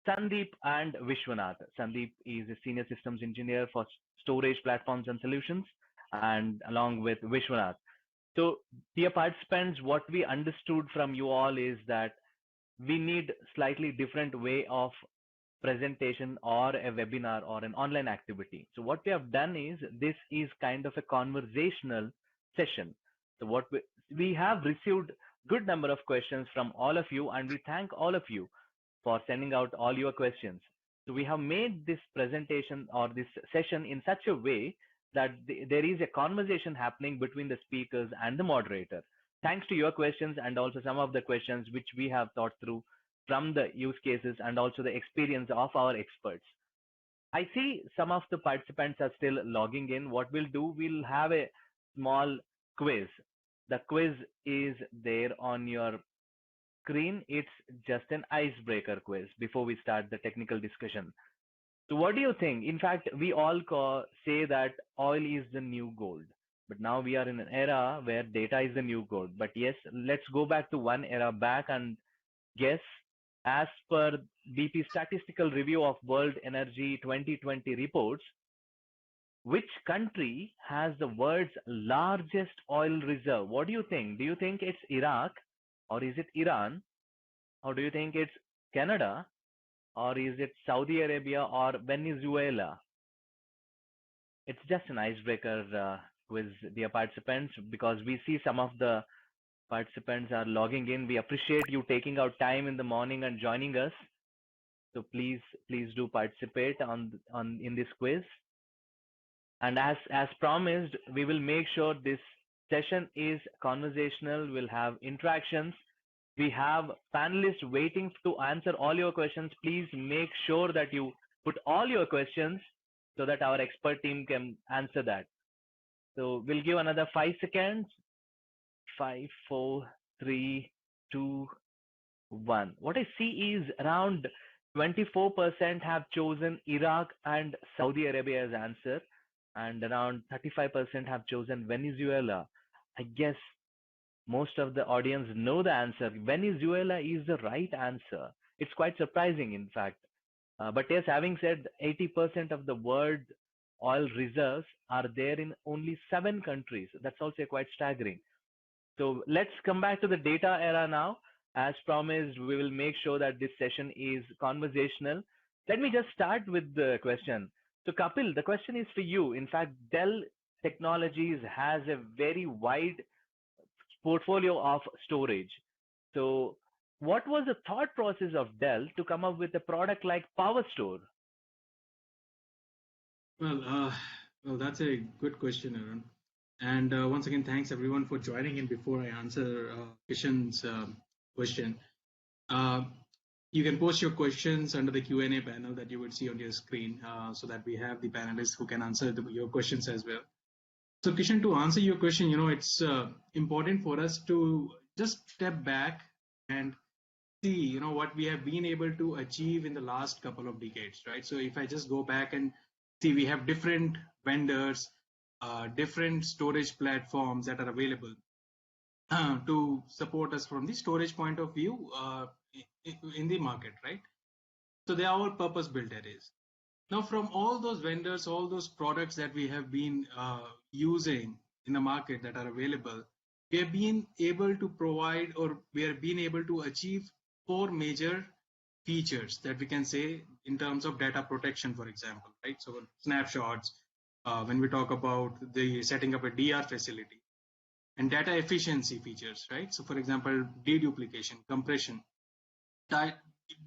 Sandeep and Vishwanath. Sandeep is a senior systems engineer for storage platforms and solutions, and along with Vishwanath. So, dear participants, what we understood from you all is that we need slightly different way of presentation or a webinar or an online activity. So what we have done is this is kind of a conversational session. So we have received good number of questions from all of you, and we thank all of you for sending out all your questions. So we have made this presentation or this session in such a way that there is a conversation happening between the speakers and the moderator. Thanks to your questions and also some of the questions which we have thought through from the use cases and also the experience of our experts. I see some of the participants are still logging in. What we'll do, we'll have a small quiz. The quiz is there on your screen. It's just an icebreaker quiz before we start the technical discussion. So what do you think? In fact, we all say that oil is the new gold. But now we are in an era where data is the new gold. But yes, let's go back to one era back and guess. As per BP Statistical Review of World Energy 2020 reports, which country has the world's largest oil reserve? What do you think? Do you think it's Iraq, or is it Iran, or do you think it's Canada, or is it Saudi Arabia or Venezuela? It's just an icebreaker quiz, dear participants, because we see some of the participants are logging in. We appreciate you taking out time in the morning and joining us. So please do participate in this quiz. And as promised, we will make sure this session is conversational. We'll have interactions. We have panelists waiting to answer all your questions. Please make sure that you put all your questions so that our expert team can answer that. So we'll give another 5 seconds. 5, 4, 3, 2, 1. What I see is around 24% have chosen Iraq and Saudi Arabia as answer, and around 35% have chosen Venezuela. I guess most of the audience know the answer. Venezuela is the right answer. It's quite surprising, in fact. But yes, having said 80% of the world oil reserves are there in only 7 countries. That's also quite staggering. So let's come back to the data era now. As promised, we will make sure that this session is conversational. Let me just start with the question. So Kapil, the question is for you. In fact, Dell Technologies has a very wide portfolio of storage. So what was the thought process of Dell to come up with a product like PowerStore? Well, that's a good question, Arun. And once again, thanks everyone for joining in. Before I answer Kishan's question, you can post your questions under the Q&A panel that you would see on your screen, so that we have the panelists who can answer your questions as well. So Kishan, to answer your question, it's important for us to just step back and see, what we have been able to achieve in the last couple of decades, right? So if I just go back and see, we have different vendors, different storage platforms that are available to support us from the storage point of view in the market, right? So they are all purpose-built arrays. Now, from all those vendors, all those products that we have been using in the market that are available, we have been able to provide, or we have been able to achieve 4 major features that we can say in terms of data protection, for example, right? So snapshots, when we talk about the setting up a DR facility, and data efficiency features, right? So for example, deduplication, compression,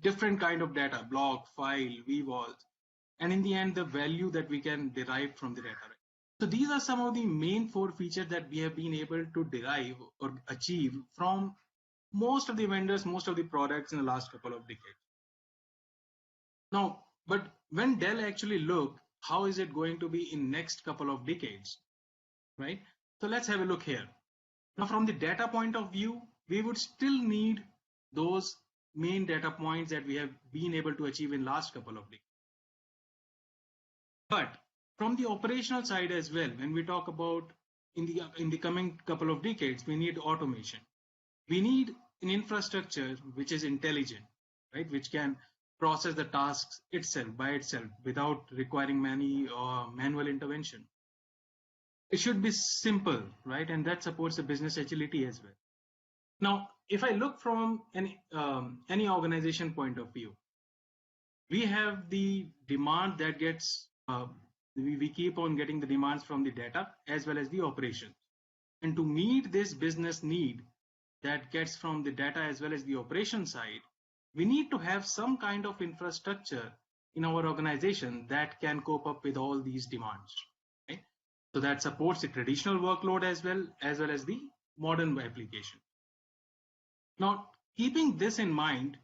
different kind of data, block, file, vVols, and in the end, the value that we can derive from the data. Right? So these are some of the main 4 features that we have been able to derive or achieve from most of the vendors, most of the products in the last couple of decades. Now, but when Dell actually looked, how is it going to be in next couple of decades, right? So let's have a look here. Now, from the data point of view, we would still need those main data points that we have been able to achieve in last couple of decades. But from the operational side as well, when we talk about in the coming couple of decades, we need automation. We need an infrastructure which is intelligent, right? Which can process the tasks by itself without requiring many manual intervention. It should be simple, right? And that supports the business agility as well. Now, if I look from any organization point of view, we have the demand that gets, we keep on getting the demands from the data as well as the operations. And to meet this business need that gets from the data as well as the operation side, we need to have some kind of infrastructure in our organization that can cope up with all these demands. Okay? So that supports the traditional workload as well as the modern application. Now, keeping this in mind,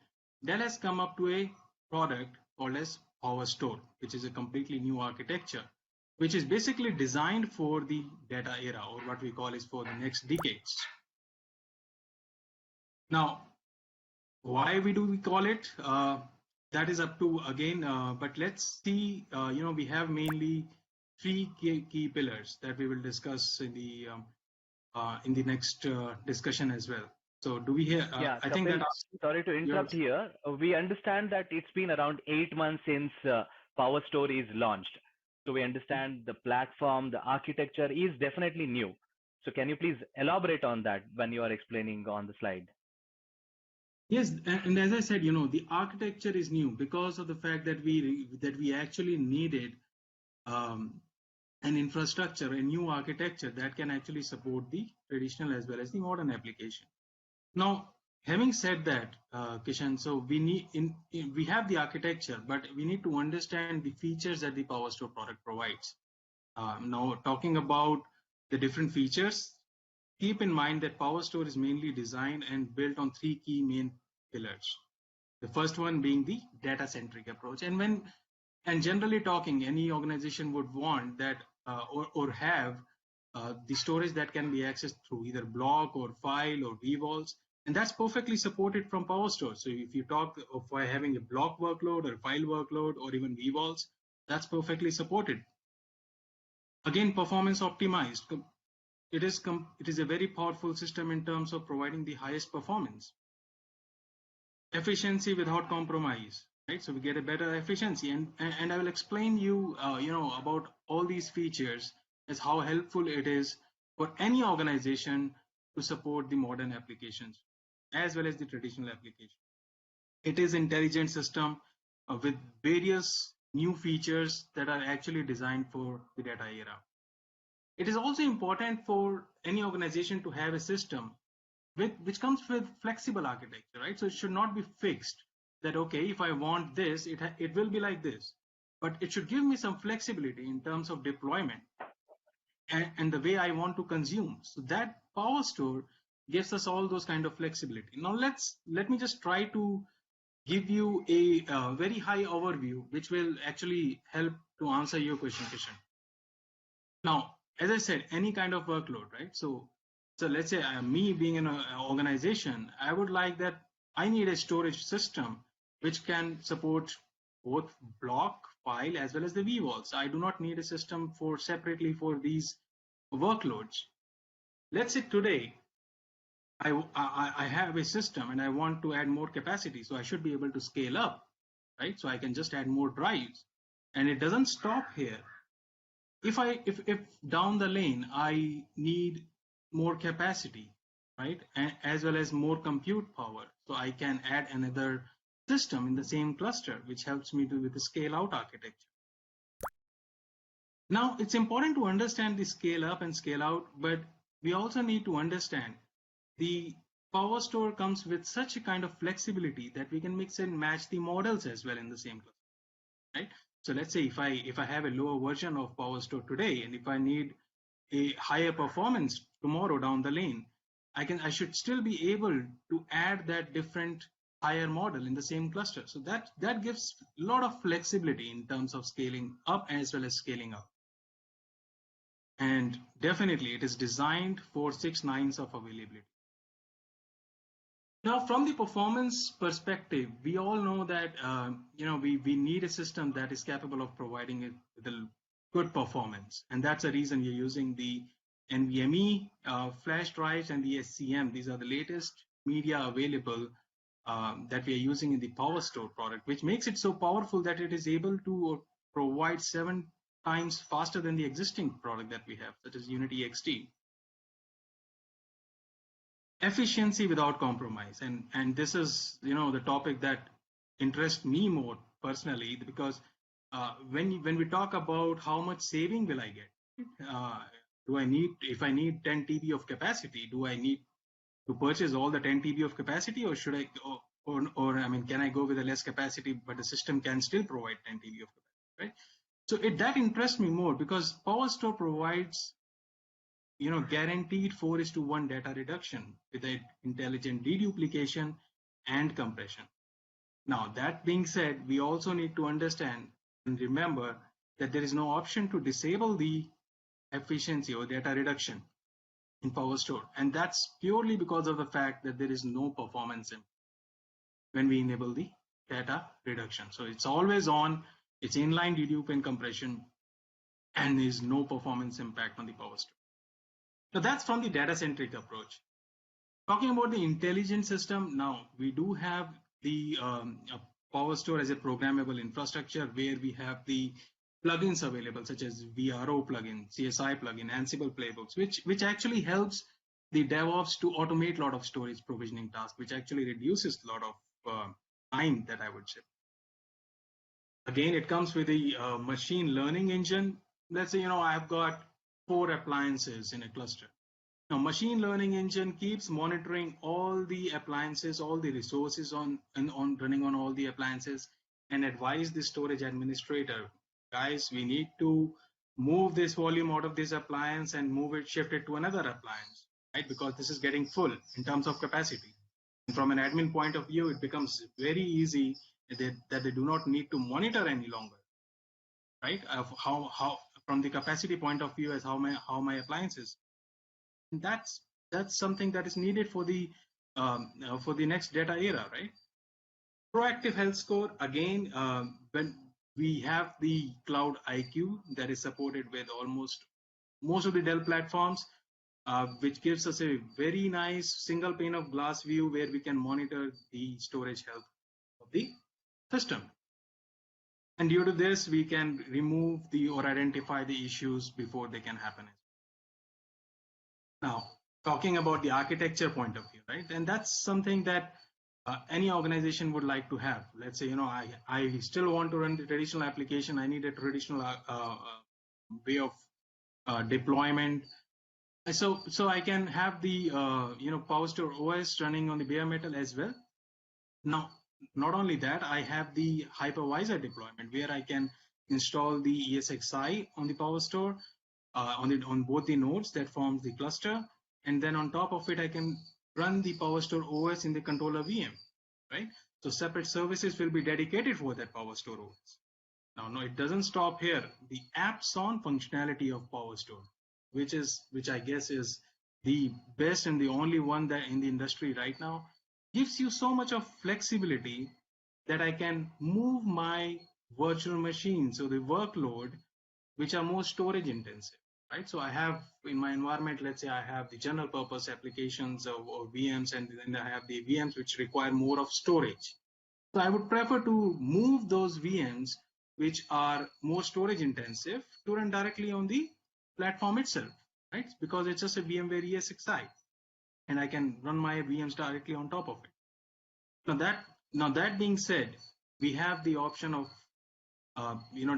Dell has come up to a product called as PowerStore, which is a completely new architecture, which is basically designed for the data era, or what we call is for the next decades. Now, why do we call it? That is up to again, but let's see, we have mainly three key pillars that we will discuss in the next discussion as well. So do we hear? Yeah, I think Kapil, that. sorry to interrupt here. We understand that it's been around 8 months since PowerStore is launched. So we understand the platform, the architecture is definitely new. So can you please elaborate on that when you are explaining on the slide? Yes, and as I said, the architecture is new because of the fact that we actually needed an infrastructure, a new architecture that can actually support the traditional as well as the modern application. Now, having said that, Kishan, so we have the architecture, but we need to understand the features that the PowerStore product provides. Now, talking about the different features, keep in mind that PowerStore is mainly designed and built on three key main pillars. The first one being the data-centric approach. And generally talking, any organization would want that or have the storage that can be accessed through either block or file or vVols. And that's perfectly supported from PowerStore. So if you talk of having a block workload or file workload or even vVols, that's perfectly supported. Again, performance optimized. It is a very powerful system in terms of providing the highest performance. Efficiency without compromise, right? So we get a better efficiency, and I will explain you, about all these features as how helpful it is for any organization to support the modern applications as well as the traditional application. It is intelligent system with various new features that are actually designed for the data era. It is also important for any organization to have a system which comes with flexible architecture, right? So it should not be fixed that, okay, if I want this, it will be like this, but it should give me some flexibility in terms of deployment and the way I want to consume. So that PowerStore gives us all those kind of flexibility. Now let me just try to give you a very high overview, which will actually help to answer your question, Kishan. Now, as I said, any kind of workload, right? So let's say me being in an organization, I would like that I need a storage system which can support both block, file, as well as the vVols. I do not need a system separately for these workloads. Let's say today, I have a system and I want to add more capacity, so I should be able to scale up, right? So I can just add more drives, and it doesn't stop here. If down the lane I need more capacity, right, and as well as more compute power, so I can add another system in the same cluster, which helps me with the scale out architecture. Now, it's important to understand the scale up and scale out, but we also need to understand the PowerStore comes with such a kind of flexibility that we can mix and match the models as well in the same cluster, right? So let's say if I have a lower version of PowerStore today, and if I need a higher performance tomorrow down the lane, I should still be able to add that different higher model in the same cluster. So that gives a lot of flexibility in terms of scaling up as well as scaling out. And definitely it is designed for 6 nines of availability. Now, from the performance perspective, we all know that we need a system that is capable of providing it with a good performance, and that's the reason we're using the NVMe flash drives and the SCM. These are the latest media available that we are using in the PowerStore product, which makes it so powerful that it is able to provide 7 times faster than the existing product that we have, such as Unity XT. Efficiency without compromise, and this is the topic that interests me more personally, because when we talk about how much saving will I get, do I need, if I need 10 TB of capacity, do I need to purchase all the 10 TB of capacity, or should I, or I mean, can I go with a less capacity, but the system can still provide 10 TB of capacity, right? So that interests me more, because PowerStore provides guaranteed 4:1 data reduction with an intelligent deduplication and compression. Now, that being said, we also need to understand and remember that there is no option to disable the efficiency or data reduction in PowerStore, and that's purely because of the fact that there is no performance when we enable the data reduction. So it's always on, it's inline dedupe and compression, and there is no performance impact on the PowerStore. So that's from the data-centric approach. Talking about the intelligent system, now we do have the PowerStore as a programmable infrastructure, where we have the plugins available, such as VRO plugin, CSI plugin, Ansible playbooks, which actually helps the DevOps to automate a lot of storage provisioning tasks, which actually reduces a lot of time, that I would say. Again, it comes with the machine learning engine. Let's say I've got 4 appliances in a cluster. Now, machine learning engine keeps monitoring all the appliances, all the resources on running on all the appliances, and advise the storage administrator, guys, we need to move this volume out of this appliance and shift it to another appliance, right? Because this is getting full in terms of capacity. And from an admin point of view, it becomes very easy that they do not need to monitor any longer, right? Of how from the capacity point of view, as how my appliances. And that's something that is needed for the next data era, right? Proactive health score, again, when we have the Cloud IQ that is supported with most of the Dell platforms, which gives us a very nice single pane of glass view where we can monitor the storage health of the system. And due to this, we can remove or identify the issues before they can happen. Now, talking about the architecture point of view, right? And that's something that any organization would like to have. Let's say, I still want to run the traditional application. I need a traditional way of deployment. So I can have the PowerStore OS running on the bare metal as well. Now, not only that, I have the hypervisor deployment, where I can install the ESXi on the PowerStore on both the nodes that forms the cluster, and then on top of it, I can run the PowerStore OS in the controller VM, right? So separate services will be dedicated for that PowerStore OS. Now, no, it doesn't stop here. The apps on functionality of PowerStore, which I guess is the best and the only one that in the industry right now, gives you so much of flexibility that I can move my virtual machines, so the workload, which are more storage intensive, right? So I have in my environment, let's say I have the general purpose applications or VMs, and then I have the VMs which require more of storage. So I would prefer to move those VMs which are more storage intensive to run directly on the platform itself, right? Because it's just a VMware ESXi, and I can run my VMs directly on top of it. Now that being said, we have the option of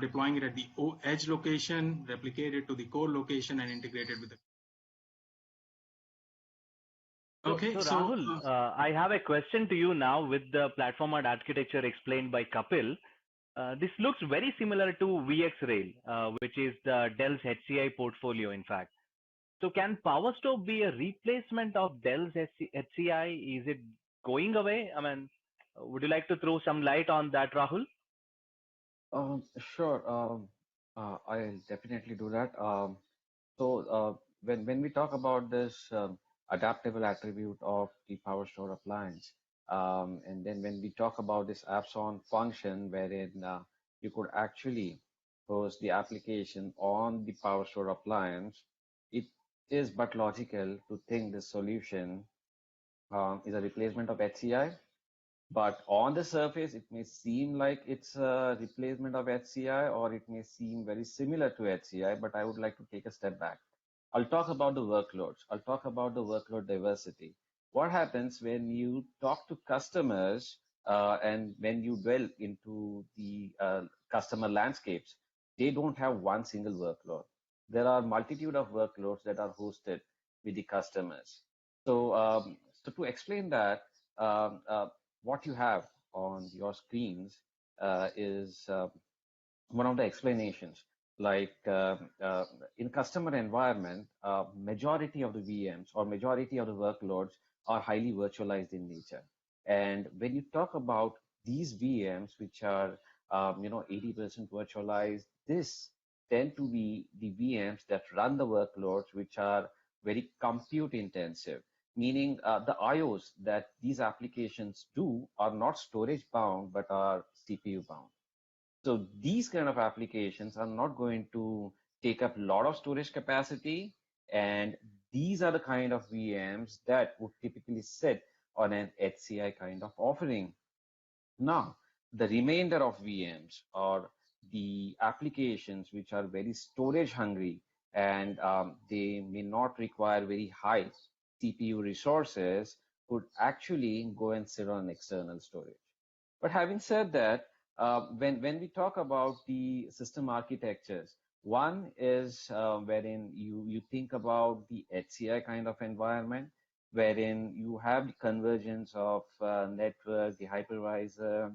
deploying it at the edge location, replicate it to the core location, and integrate it with the. Okay, so Rahul, I have a question to you now with the platform and architecture explained by Kapil. This looks very similar to VxRail, which is the Dell's HCI portfolio, in fact. So can PowerStore be a replacement of Dell's HCI? Is it going away? I mean, would you like to throw some light on that, Rahul? Sure. I'll definitely do that. So when we talk about this adaptable attribute of the PowerStore appliance, and then when we talk about this apps on function, wherein you could actually host the application on the PowerStore appliance, it is but logical to think this solution is a replacement of HCI. But on the surface, it may seem like it's a replacement of HCI, or it may seem very similar to HCI, but I would like to take a step back. I'll talk about the workloads. I'll talk about the workload diversity. What happens when you talk to customers and when you dwell into the customer landscapes, they don't have one single workload. There are multitude of workloads that are hosted with the customers. So to explain that, um, uh, what you have on your screens is one of the explanations. Like in customer environment, majority of the VMs or majority of the workloads are highly virtualized in nature. And when you talk about these VMs, which are 80% virtualized, this tend to be the VMs that run the workloads, which are very compute intensive, meaning the IOs that these applications do are not storage bound, but are CPU bound. So these kind of applications are not going to take up a lot of storage capacity. And these are the kind of VMs that would typically sit on an HCI kind of offering. Now, the remainder of VMs or the applications which are very storage hungry and they may not require very high CPU resources could actually go and sit on external storage. But having said that, when we talk about the system architectures, one is wherein you think about the HCI kind of environment, wherein you have the convergence of network, the hypervisor,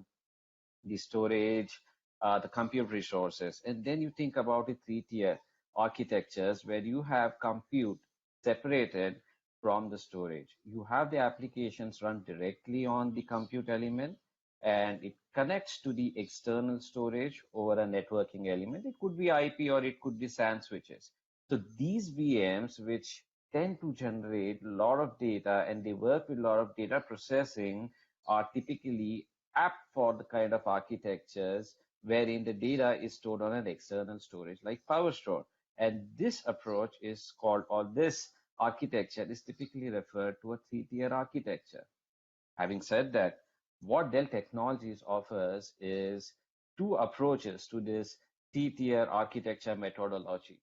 the storage, the compute resources. And then you think about the three-tier architectures where you have compute separated from the storage. You have the applications run directly on the compute element, and it connects to the external storage over a networking element. It could be IP or it could be SAN switches. So these VMs, which tend to generate a lot of data and they work with a lot of data processing, are typically apt for the kind of architectures wherein the data is stored on an external storage like PowerStore. And this approach is called, or this architecture is typically referred to a three-tier architecture. Having said that, what Dell Technologies offers is two approaches to this three-tier architecture methodology.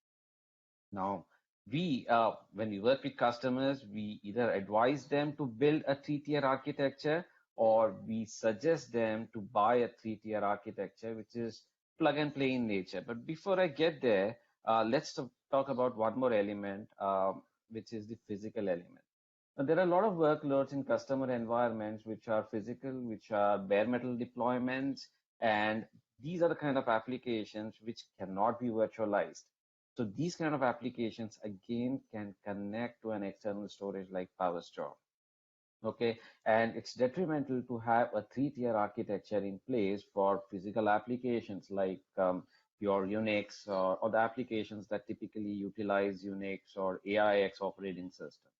Now, when we work with customers, we either advise them to build a three-tier architecture or we suggest them to buy a three-tier architecture, which is plug and play in nature. But before I get there, let's talk about one more element, which is the physical element. Now, there are a lot of workloads in customer environments which are physical, which are bare metal deployments, and these are the kind of applications which cannot be virtualized. So these kind of applications again can connect to an external storage like PowerStore. Okay, and it's detrimental to have a three-tier architecture in place for physical applications like your Unix or the applications that typically utilize Unix or AIX operating system,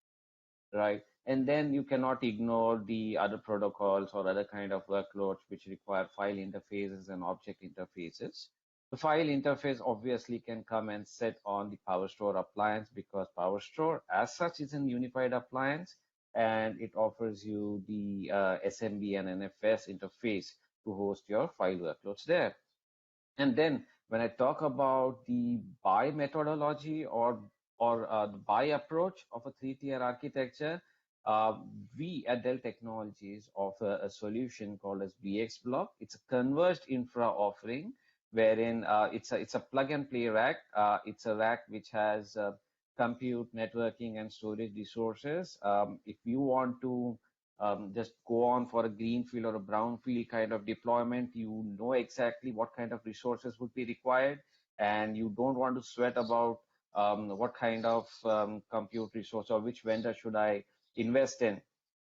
right? And then you cannot ignore the other protocols or other kind of workloads which require file interfaces and object interfaces. The file interface obviously can come and sit on the PowerStore appliance because PowerStore as such is a unified appliance and it offers you the SMB and NFS interface to host your file workloads there. And then when I talk about the buy methodology or the buy approach of a three-tier architecture, uh, we at Dell Technologies offer a solution called as VxBlock. It's a converged infra offering wherein it's a plug and play rack. It's a rack which has compute, networking, and storage resources. If you want to just go on for a greenfield or a brownfield kind of deployment, you know exactly what kind of resources would be required, and you don't want to sweat about what kind of compute resource or which vendor should I invest in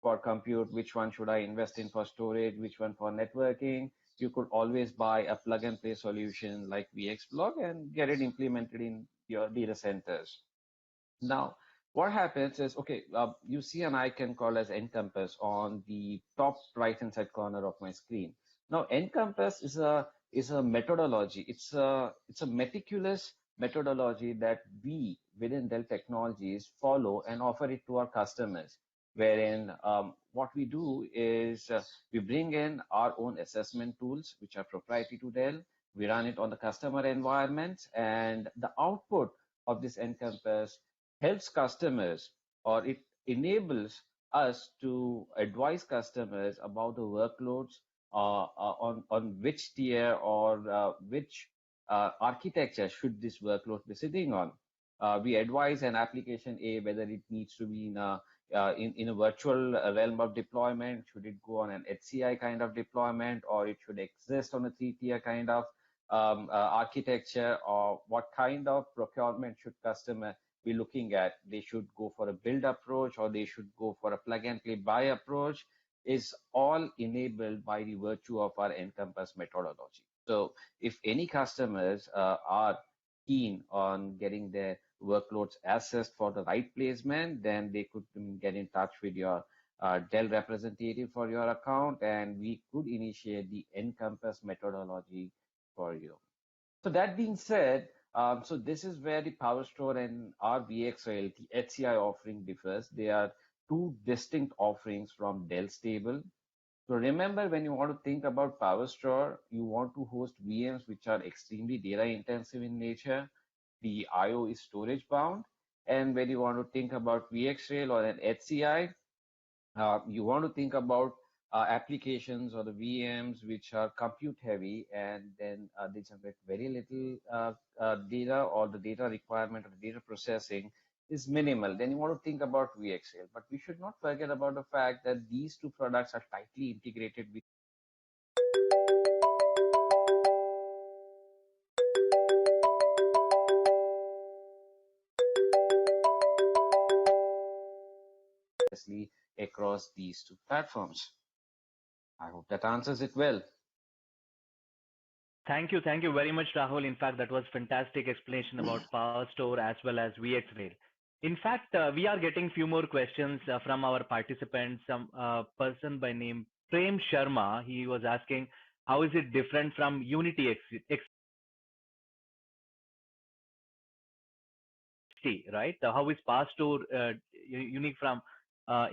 for compute, which one should I invest in for storage, which one for networking. You could always buy a plug and play solution like VxBlock and get it implemented in your data centers. Now, what happens is, okay, you see an icon called as Encompass on the top right-hand side corner of my screen. Now, Encompass is a methodology. It's a meticulous methodology that we within Dell Technologies follow and offer it to our customers, wherein what we do is we bring in our own assessment tools, which are proprietary to Dell. We run it on the customer environments, and the output of this Encompass helps customers, or it enables us to advise customers about the workloads on which tier or which architecture should this workload be sitting on. We advise an application A whether it needs to be in a virtual realm of deployment, should it go on an HCI kind of deployment, or it should exist on a three-tier kind of architecture, or what kind of procurement should customer be looking at. They should go for a build approach, or they should go for a plug and play buy approach, is all enabled by the virtue of our Encompass methodology. So if any customers are keen on getting their workloads assessed for the right placement, then they could get in touch with your Dell representative for your account, and we could initiate the Encompass methodology for you. So that being said, so this is where the PowerStore and our VxRail, the HCI offering differs. They are two distinct offerings from Dell stable. So remember, when you want to think about PowerStore, you want to host VMs which are extremely data intensive in nature. The IO is storage bound. And when you want to think about VxRail or an HCI, you want to think about applications or the VMs which are compute heavy, and then they generate very little data, or the data requirement or the data processing is minimal. Then you want to think about VxRail. But we should not forget about the fact that these two products are tightly integrated with across these two platforms. I hope that answers it well. Thank you very much, Rahul. In fact, that was fantastic explanation about PowerStore as well as VxRail. In fact, we are getting few more questions from our participants. Some person by name Prem Sharma, he was asking, how is it different from Unity XT, right? How is PowerStore unique from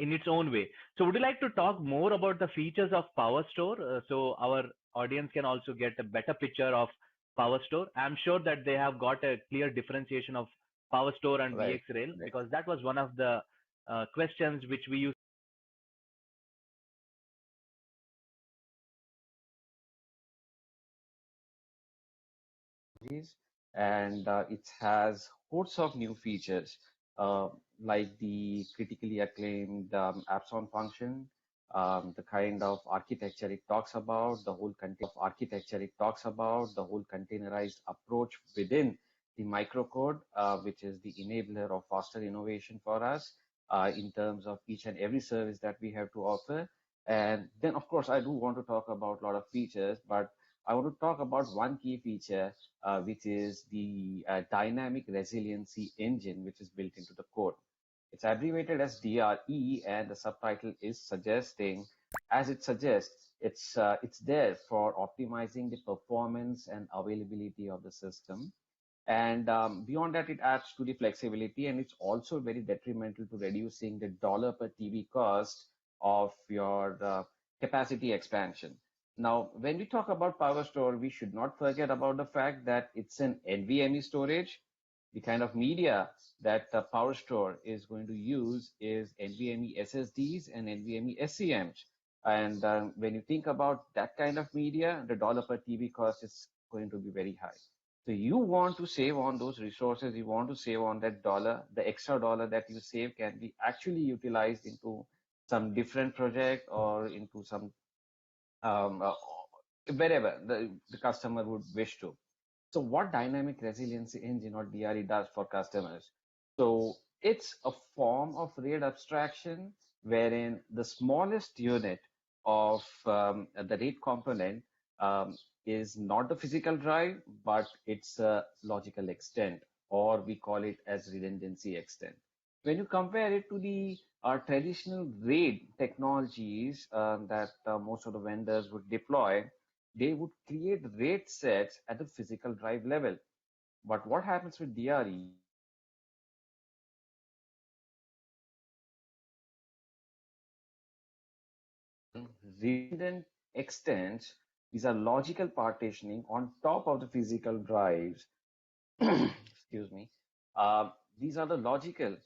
in its own way? So would you like to talk more about the features of PowerStore so our audience can also get a better picture of PowerStore? I'm sure that they have got a clear differentiation of PowerStore and Right. VxRail, because that was one of the questions which we used. And it has hosts of new features uh, like the critically acclaimed apps on function, the kind of architecture it talks about, the whole containerized approach within the microcode, which is the enabler of faster innovation for us in terms of each and every service that we have to offer. And then, of course, I do want to talk about a lot of features, but I want to talk about one key feature, which is the dynamic resiliency engine, which is built into the code. It's abbreviated as DRE, and the subtitle is suggesting, as it suggests, it's there for optimizing the performance and availability of the system. And beyond that, it adds to the flexibility, and it's also very detrimental to reducing the dollar per TB cost of your capacity expansion. Now, when we talk about PowerStore, we should not forget about the fact that it's an NVMe storage. The kind of media that PowerStore is going to use is NVMe SSDs and NVMe SCMs. And when you think about that kind of media, the dollar per TB cost is going to be very high. So you want to save on those resources, you want to save on that dollar. The extra dollar that you save can be actually utilized into some different project or into some um, uh, wherever the customer would wish to. So what dynamic resiliency engine or DRE does for customers? So it's a form of RAID abstraction wherein the smallest unit of the RAID component is not the physical drive, but it's a logical extent, or we call it as redundancy extent. When you compare it to the traditional RAID technologies that most of the vendors would deploy, they would create RAID sets at the physical drive level. But what happens with DRE? redundant extents. These are logical partitioning on top of the physical drives. Excuse me. Uh, these are the logical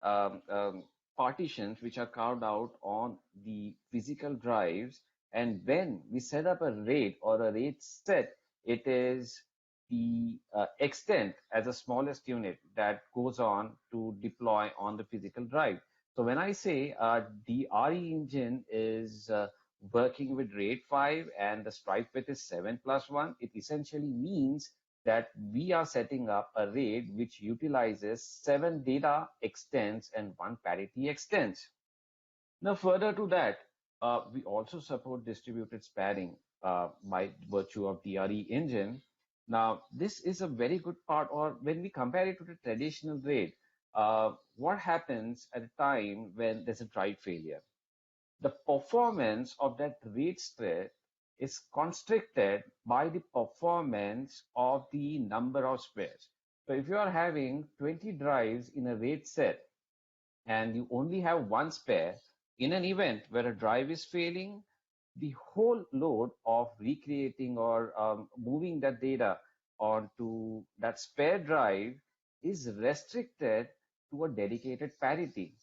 um, um, partitions which are carved out on the physical drives. And when we set up a RAID or a RAID set, it is the extent as the smallest unit that goes on to deploy on the physical drive. So when I say the RE engine is working with RAID 5 and the stripe width is 7+1, it essentially means that we are setting up a RAID which utilizes 7 data extents and 1 parity extents. Now, further to that, we also support distributed sparing by virtue of the RE engine. Now, this is a very good part, or when we compare it to the traditional RAID, what happens at a time when there's a drive failure? The performance of that RAID thread is constricted by the performance of the number of spares. So if you are having 20 drives in a RAID set and you only have one spare, in an event where a drive is failing, the whole load of recreating or moving that data onto that spare drive is restricted to a dedicated parity.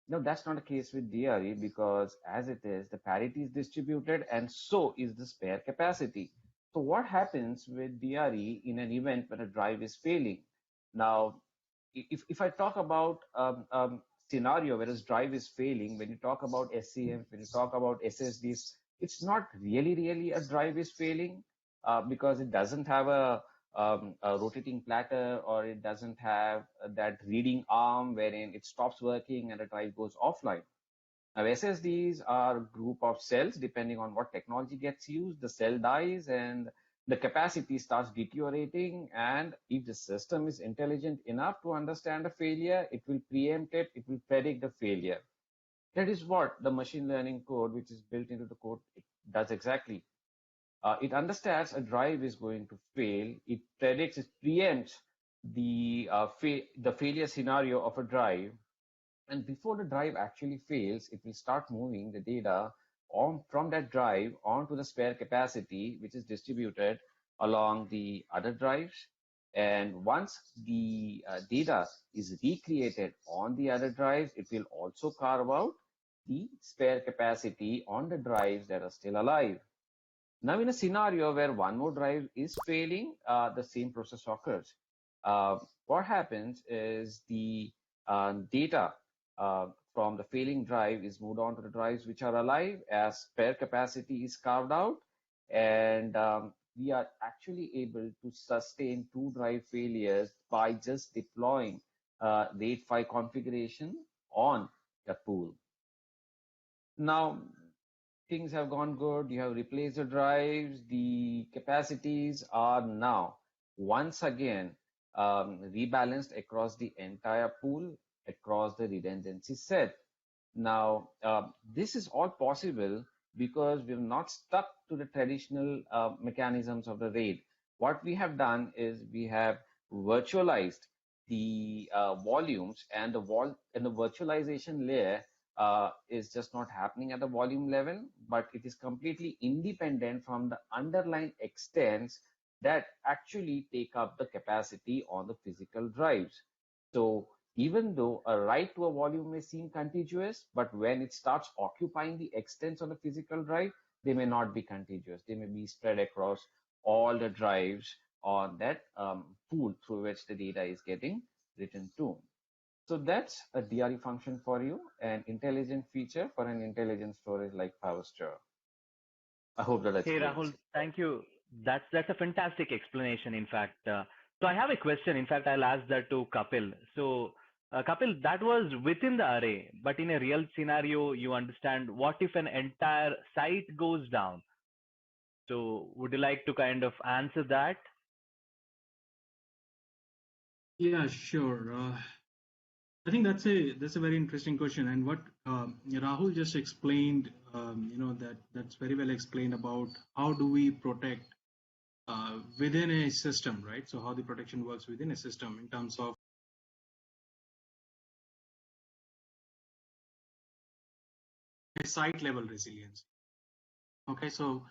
Now, that's not the case with DRE because as it is, the parity is distributed and so is the spare capacity. So what happens with DRE in an event when a drive is failing? Now, if I talk about scenario where a drive is failing, when you talk about SCMs, when you talk about SSDs, it's not really a drive is failing because it doesn't have a rotating platter or it doesn't have that reading arm wherein it stops working and the drive goes offline. Now, SSDs are a group of cells. Depending on what technology gets used, the cell dies and the capacity starts deteriorating. And if the system is intelligent enough to understand a failure, it will preempt it, it will predict the failure. That is what the machine learning code, which is built into the code, it does exactly. It understands a drive is going to fail. It predicts, it preempts the failure scenario of a drive, and before the drive actually fails, it will start moving the data from that drive onto the spare capacity, which is distributed along the other drives. And once the data is recreated on the other drives, it will also carve out the spare capacity on the drives that are still alive. Now, in a scenario where one more drive is failing, the same process occurs. What happens is the data from the failing drive is moved on to the drives which are alive as spare capacity is carved out, and we are actually able to sustain 2 drive failures by just deploying RAID 5 configuration on the pool. Now, things have gone good, you have replaced the drives, the capacities are now once again rebalanced across the entire pool, across the redundancy set. Now, this is all possible because we're not stuck to the traditional mechanisms of the RAID. What we have done is we have virtualized the volumes, and the virtualization layer is just not happening at the volume level, but it is completely independent from the underlying extents that actually take up the capacity on the physical drives. So even though a write to a volume may seem contiguous, but when it starts occupying the extents on the physical drive, they may not be contiguous. They may be spread across all the drives on that pool through which the data is getting written to. So that's a DRE function for you, an intelligent feature for an intelligent storage like PowerStore. I hope that Hey explains. Rahul, thank you. That's a fantastic explanation. In fact, so I have a question. In fact, I'll ask that to Kapil. So, Kapil, that was within the array, but in a real scenario, you understand what if an entire site goes down? So, would you like to kind of answer that? Yeah, sure. I think that's a very interesting question, and what Rahul just explained, that's very well explained about how do we protect within a system, right? So how the protection works within a system in terms of site level resilience. Okay, so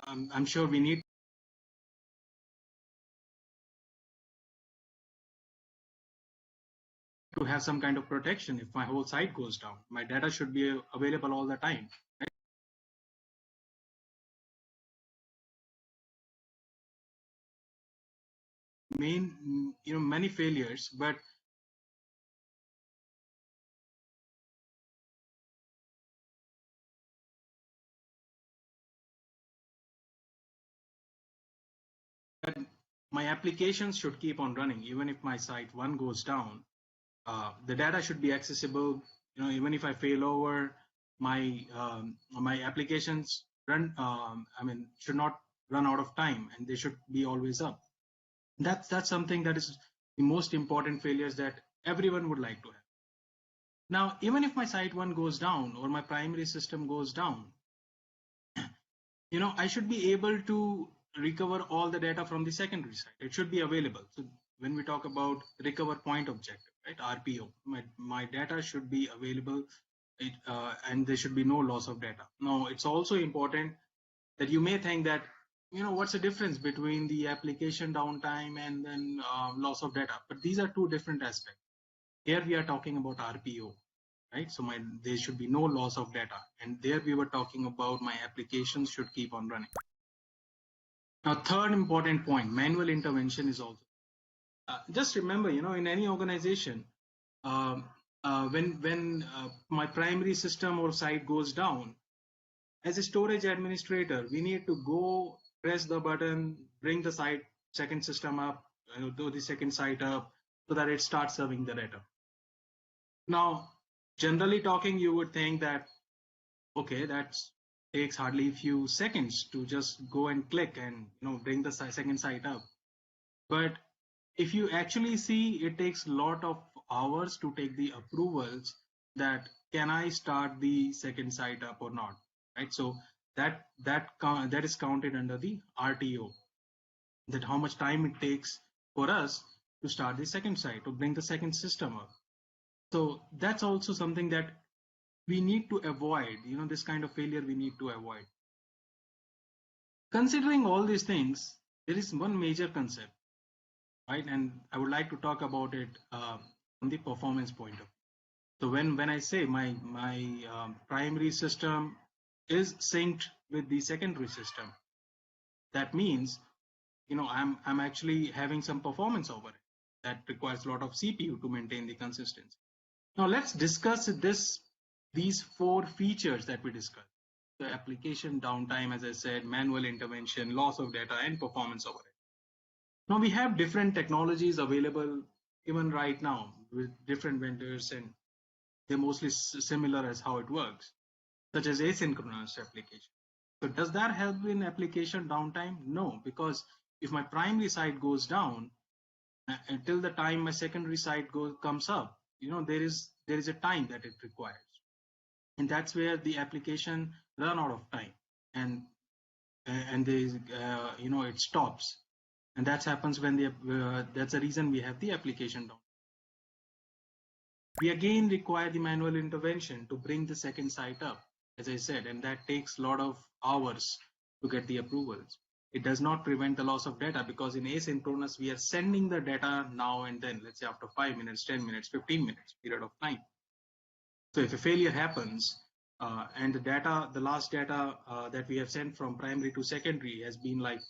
I'm sure we need to have some kind of protection. If my whole site goes down, my data should be available all the time. Many failures, but my applications should keep on running even if my site one goes down. The data should be accessible. Even if I fail over, my applications should not run out of time, and they should be always up. That's something that is the most important failures that everyone would like to have. Now, even if my site one goes down or my primary system goes down, I should be able to recover all the data from the secondary site. It should be available. So when we talk about recover point objective, right, RPO, my data should be available, and there should be no loss of data. Now, it's also important that you may think that, what's the difference between the application downtime and then loss of data? But these are two different aspects. Here we are talking about RPO, right? So there should be no loss of data. And there we were talking about my applications should keep on running. Now, third important point, manual intervention is also. Just remember, in any organization, when my primary system or site goes down, as a storage administrator, we need to go press the button, bring the second system up, do the second site up, so that it starts serving the data. Now, generally talking, you would think that, okay, that takes hardly a few seconds to just go and click and bring the second site up. But if you actually see, it takes a lot of hours to take the approvals that can I start the second site up or not, right? So that is counted under the RTO, that how much time it takes for us to start the second site, to bring the second system up. So that's also something that we need to avoid. This kind of failure we need to avoid. Considering all these things, there is one major concept, right? And I would like to talk about it from the performance point of view. So when I say my primary system is synced with the secondary system, that means I'm actually having some performance over it that requires a lot of CPU to maintain the consistency. Now let's discuss these four features that we discussed: the application downtime, as I said, manual intervention, loss of data, and performance over it. Now we have different technologies available even right now with different vendors, and they're mostly similar as how it works, such as asynchronous application. So does that help in application downtime? No, because if my primary site goes down, until the time my secondary site comes up, there is a time that it requires, and that's where the application run out of time, and it stops, and that happens when that's the reason we have the application down. We again require the manual intervention to bring the second site up, as I said, and that takes a lot of hours to get the approvals. It does not prevent the loss of data, because in asynchronous, we are sending the data now and then, let's say after 5 minutes, 10 minutes, 15 minutes period of time. So if a failure happens, and the last data that we have sent from primary to secondary has been like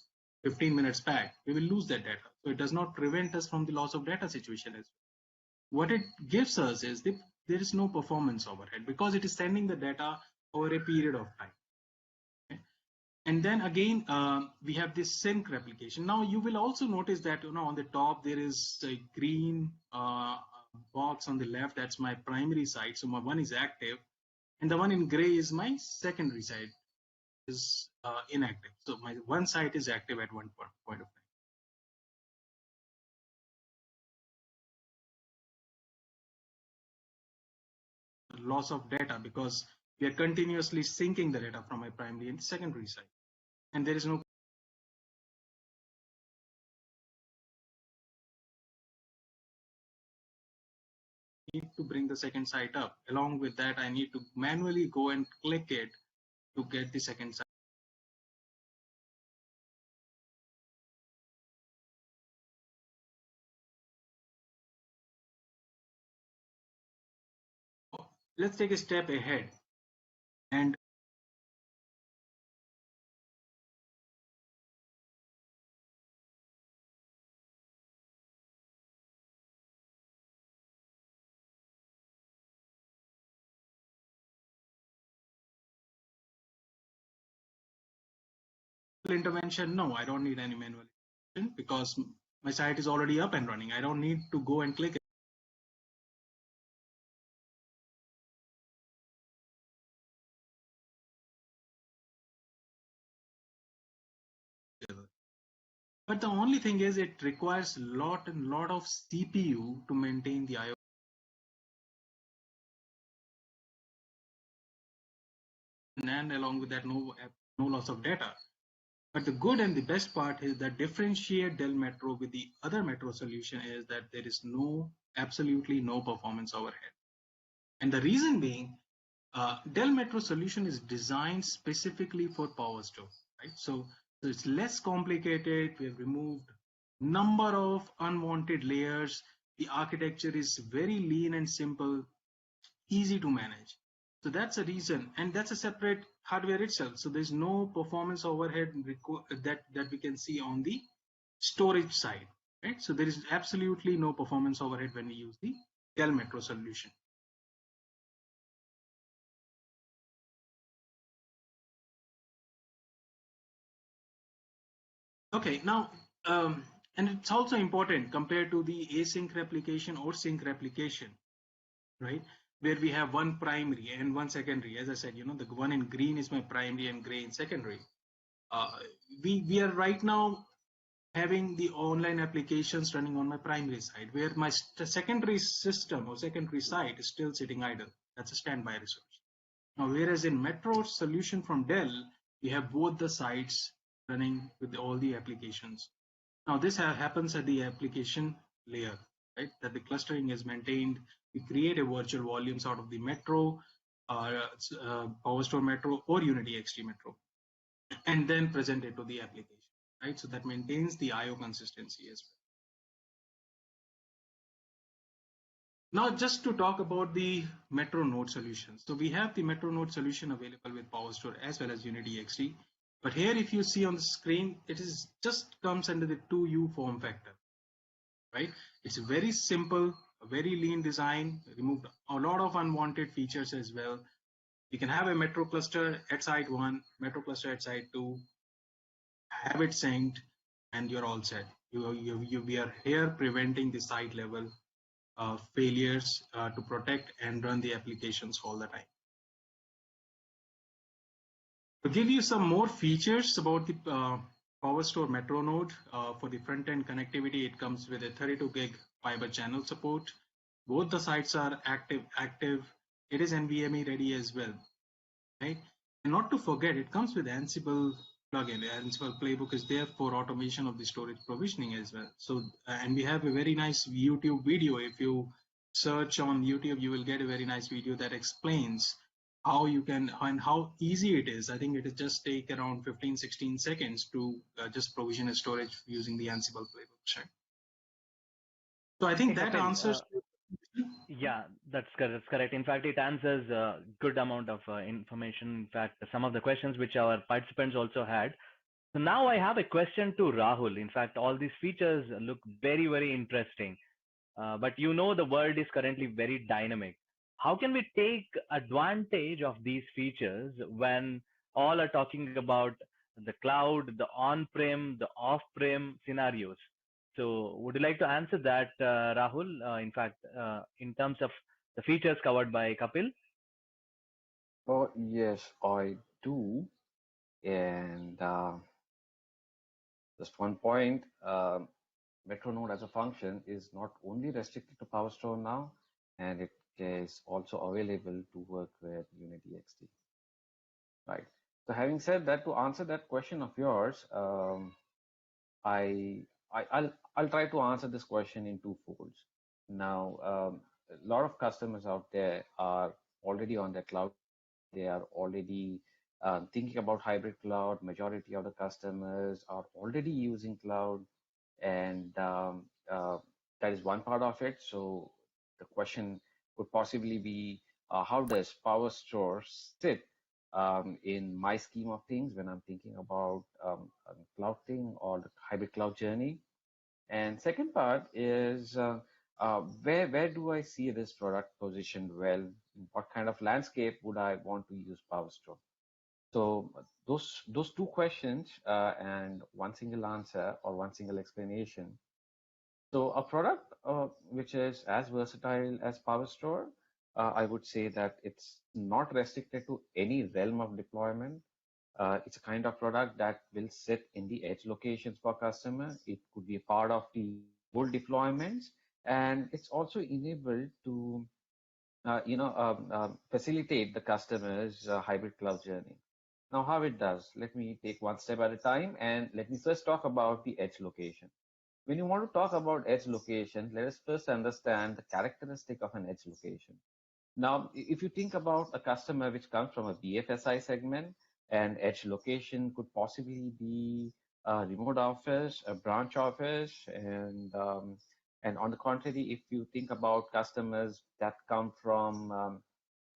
15 minutes back, we will lose that data. So it does not prevent us from the loss of data situation as well. What it gives us is there is no performance overhead, because it is sending the data over a period of time. Okay? And then again, we have this sync replication. Now you will also notice that on the top there is a green box on the left. That's my primary site. So my one is active, and the one in gray is my secondary site, is inactive. So my one site is active at one point of time. Loss of data, because we are continuously syncing the data from my primary and secondary site, and there is no need to bring the second site up. Along with that, I need to manually go and click it to get the second site. Let's take a step ahead and intervention. No, I don't need any manual intervention because my site is already up and running. I don't need to go and click it. But the only thing is it requires lot of CPU to maintain the IO, and along with that, no loss of data. But the good and the best part is that differentiate Dell Metro with the other Metro solution is that there is absolutely no performance overhead. And the reason being, Dell Metro solution is designed specifically for PowerStore, right? So it's less complicated. We have removed number of unwanted layers. The architecture is very lean and simple, easy to manage. So that's a reason, and that's a separate hardware itself. So there's no performance overhead that we can see on the storage side, right? So there is absolutely no performance overhead when we use the Dell Metro solution. Okay, now, and it's also important compared to the async replication or sync replication, right? Where we have one primary and one secondary. As I said, the one in green is my primary and gray in secondary. We are right now having the online applications running on my primary side, where my secondary system or secondary site is still sitting idle. That's a standby resource. Now, whereas in Metro solution from Dell, we have both the sites running with all the applications. Now, this happens at the application layer, right? That the clustering is maintained. We create a virtual volumes out of the Metro, PowerStore Metro, or Unity XT Metro, and then present it to the application, right? So that maintains the I/O consistency as well. Now, just to talk about the Metro Node solutions. So we have the Metro Node solution available with PowerStore as well as Unity XT. But here, if you see on the screen, it is just comes under the 2U form factor, right? It's very simple, a very lean design, removed a lot of unwanted features as well. You can have a Metro cluster at site 1, Metro cluster at site 2, have it synced, and you're all set. We are here preventing the site level failures to protect and run the applications all the time. To give you some more features about the PowerStore Metro node, for the front-end connectivity, it comes with a 32 gig fiber channel support. Both the sites are active. It is NVMe ready as well, right? And not to forget, it comes with Ansible plugin. Ansible playbook is there for automation of the storage provisioning as well. So, and we have a very nice YouTube video. If you search on YouTube, you will get a very nice video that explains how you can and how easy it is. I think it will just take around 15-16 seconds to just provision a storage using the Ansible playbook. Right? So I think that answers. Yeah, that's correct. In fact, it answers a good amount of information. In fact, some of the questions which our participants also had. So now I have a question to Rahul. In fact, all these features look very, very interesting. But the world is currently very dynamic. How can we take advantage of these features when all are talking about the cloud, the on-prem, the off-prem scenarios? So would you like to answer that, Rahul? In fact, in terms of the features covered by Kapil? Oh, yes, I do. And just one point, Metro Node as a function is not only restricted to PowerStore now, and it is also available to work with Unity XT. Right. So having said that, to answer that question of yours, I'll try to answer this question in two folds. Now, a lot of customers out there are already on the cloud. They are already thinking about hybrid cloud. Majority of the customers are already using cloud, and that is one part of it. So the question could possibly be, how does PowerStore sit in my scheme of things when I'm thinking about cloud thing or the hybrid cloud journey? And second part is, where do I see this product positioned well? What kind of landscape would I want to use PowerStore? So those two questions and one single answer or one single explanation. So a product which is as versatile as PowerStore, I would say that it's not restricted to any realm of deployment. It's a kind of product that will sit in the edge locations for customer. It could be a part of the full deployments, and it's also enabled to facilitate the customer's hybrid cloud journey. Now, how it does? Let me take one step at a time, and let me first talk about the edge location. When you want to talk about edge location, let us first understand the characteristic of an edge location. Now, if you think about a customer which comes from a BFSI segment, an edge location could possibly be a remote office, a branch office, and on the contrary, if you think about customers that come from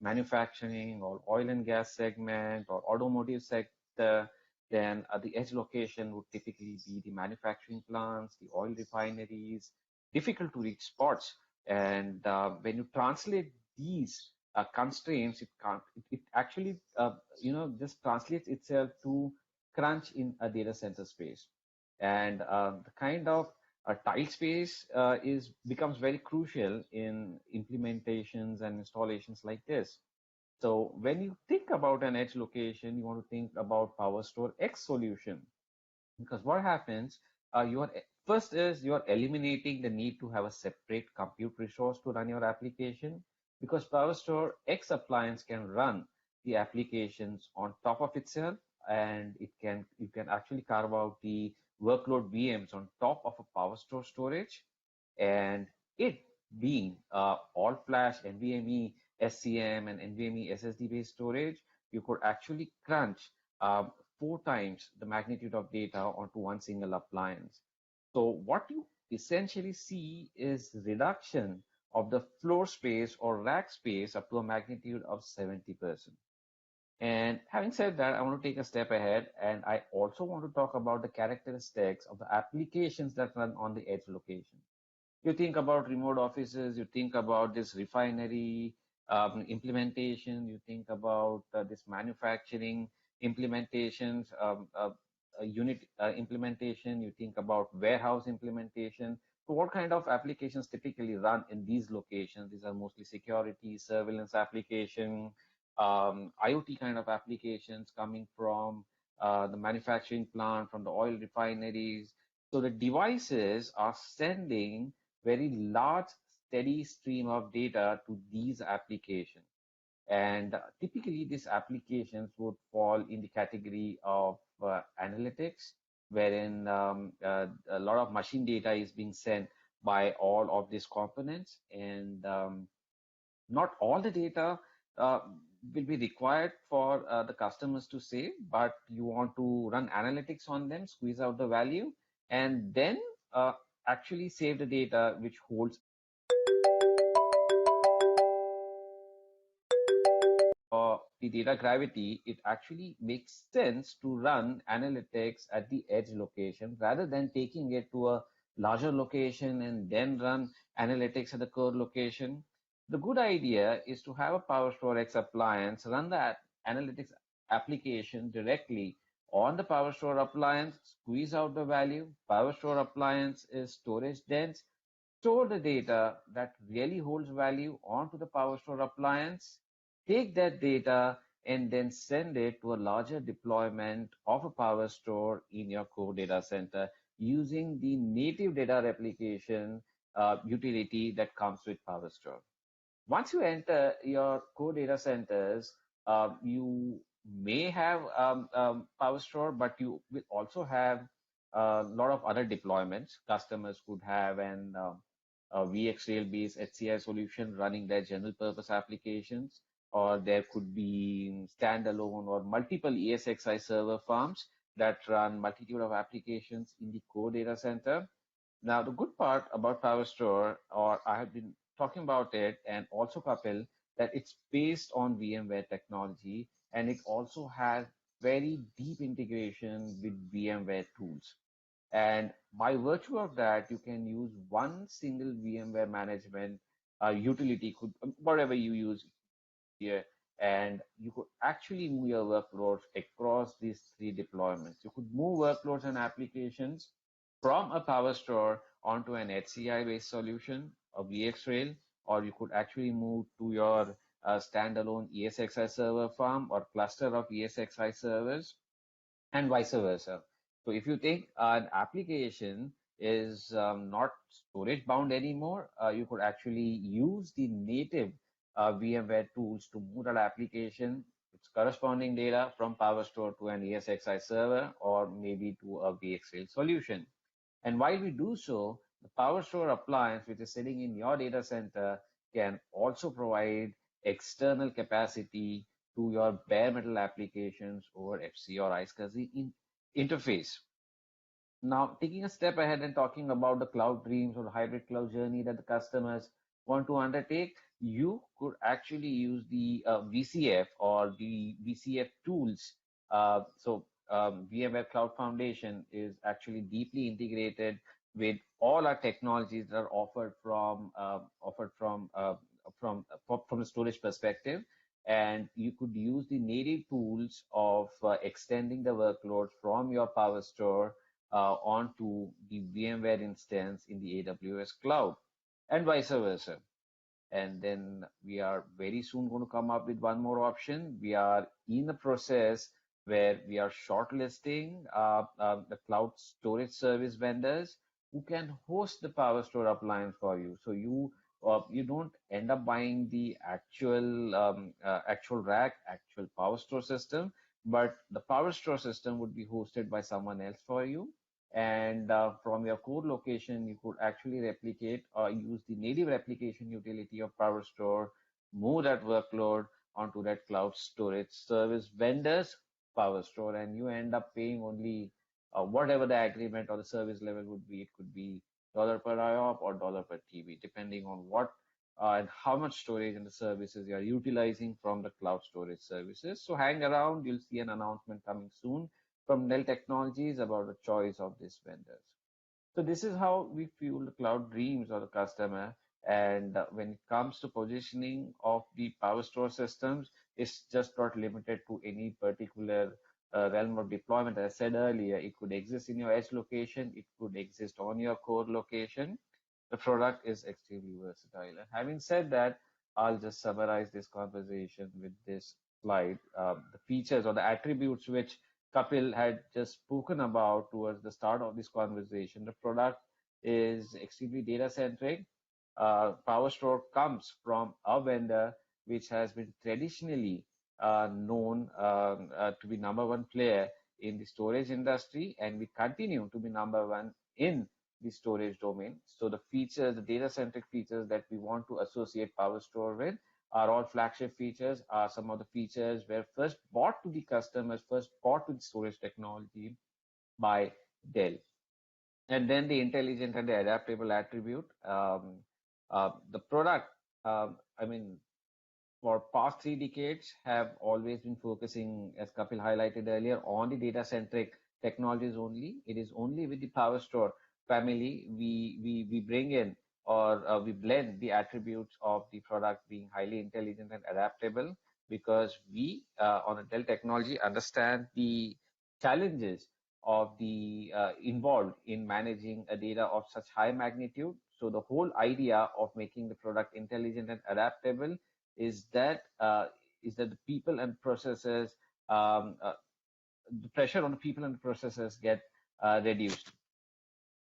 manufacturing or oil and gas segment or automotive sector, then the edge location would typically be the manufacturing plants, the oil refineries, difficult to reach spots. And when you translate these constraints, it actually, just translates itself to crunch in a data center space. And the kind of tile space becomes very crucial in implementations and installations like this. So when you think about an edge location, you want to think about PowerStore X solution, because what happens, first is you are eliminating the need to have a separate compute resource to run your application, because PowerStore X appliance can run the applications on top of itself, and you can actually carve out the workload VMs on top of a PowerStore storage, and it being all flash NVMe SCM and NVMe SSD based storage, you could actually crunch 4 times the magnitude of data onto one single appliance. So what you essentially see is reduction of the floor space or rack space up to a magnitude of 70%. And having said that, I want to take a step ahead, and I also want to talk about the characteristics of the applications that run on the edge location. You think about remote offices, you think about this refinery implementation, you think about this manufacturing implementations, unit implementation, you think about warehouse implementation. So what kind of applications typically run in these locations? These are mostly security, surveillance application, IoT kind of applications coming from the manufacturing plant, from the oil refineries. So the devices are sending very large, steady stream of data to these applications. And typically, these applications would fall in the category of analytics, wherein a lot of machine data is being sent by all of these components. And not all the data will be required for the customers to save, but you want to run analytics on them, squeeze out the value, and then actually save the data which holds the data gravity. It actually makes sense to run analytics at the edge location rather than taking it to a larger location and then run analytics at the core location. The good idea is to have a PowerStore X appliance run that analytics application directly on the PowerStore appliance, squeeze out the value. PowerStore appliance is storage dense. Store the data that really holds value onto the PowerStore appliance, take that data and then send it to a larger deployment of a PowerStore in your core data center using the native data replication utility that comes with PowerStore. Once you enter your core data centers, you may have PowerStore, but you will also have a lot of other deployments customers could have, and VxRail based HCI solution running their general purpose applications, or there could be standalone or multiple ESXi server farms that run multitude of applications in the core data center. Now, the good part about PowerStore, or I have been talking about it, and also Kapil, that it's based on VMware technology, and it also has very deep integration with VMware tools. And by virtue of that, you can use one single VMware management utility, whatever you use here, and you could actually move your workloads across these three deployments. You could move workloads and applications from a PowerStore onto an HCI-based solution, a VxRail, or you could actually move to your standalone ESXi server farm or cluster of ESXi servers, and vice versa. So if you think an application is not storage bound anymore, you could actually use the native VMware tools to move that application, its corresponding data from PowerStore to an ESXi server or maybe to a VxRail solution. And while we do so, the PowerStore appliance, which is sitting in your data center, can also provide external capacity to your bare metal applications over FC or iSCSI interface. Now, taking a step ahead and talking about the cloud dreams or the hybrid cloud journey that the customers want to undertake, you could actually use the VCF or the VCF tools. VMware Cloud Foundation is actually deeply integrated with all our technologies that are offered from a storage perspective, and you could use the native tools of extending the workload from your PowerStore onto the VMware instance in the AWS cloud, and vice versa. And then we are very soon going to come up with one more option. We are in the process where we are shortlisting the cloud storage service vendors who can host the PowerStore appliance for you. So you don't end up buying the actual rack, actual PowerStore system, but the PowerStore system would be hosted by someone else for you. And from your core location, you could actually replicate or use the native replication utility of PowerStore, move that workload onto that cloud storage service vendor's PowerStore, and you end up paying only whatever the agreement or the service level would be. It could be dollar per IOP or dollar per TB, depending on what and how much storage and the services you are utilizing from the cloud storage services. So hang around, you'll see an announcement coming soon from Dell Technologies about the choice of these vendors. So this is how we fuel the cloud dreams of the customer. And when it comes to positioning of the PowerStore systems, it's just not limited to any particular realm of deployment. As I said earlier, it could exist in your edge location, it could exist on your core location. The product is extremely versatile. And having said that, I'll just summarize this conversation with this slide. The features or the attributes which Kapil had just spoken about towards the start of this conversation. The product is extremely data centric. PowerStore comes from a vendor which has been traditionally known to be number one player in the storage industry, and we continue to be number one in the storage domain. So the features, the data centric features that we want to associate PowerStore with are all flagship features, are some of the features were first brought to the customers, first brought to the storage technology by Dell. And then the intelligent and the adaptable attribute. The product, for past 3 decades have always been focusing, as Kapil highlighted earlier, on the data-centric technologies only. It is only with the PowerStore family we bring in or we blend the attributes of the product being highly intelligent and adaptable, because we on a Dell Technology understand the challenges of the involved in managing a data of such high magnitude. So the whole idea of making the product intelligent and adaptable is that the people and processes, the pressure on the people and processes get reduced.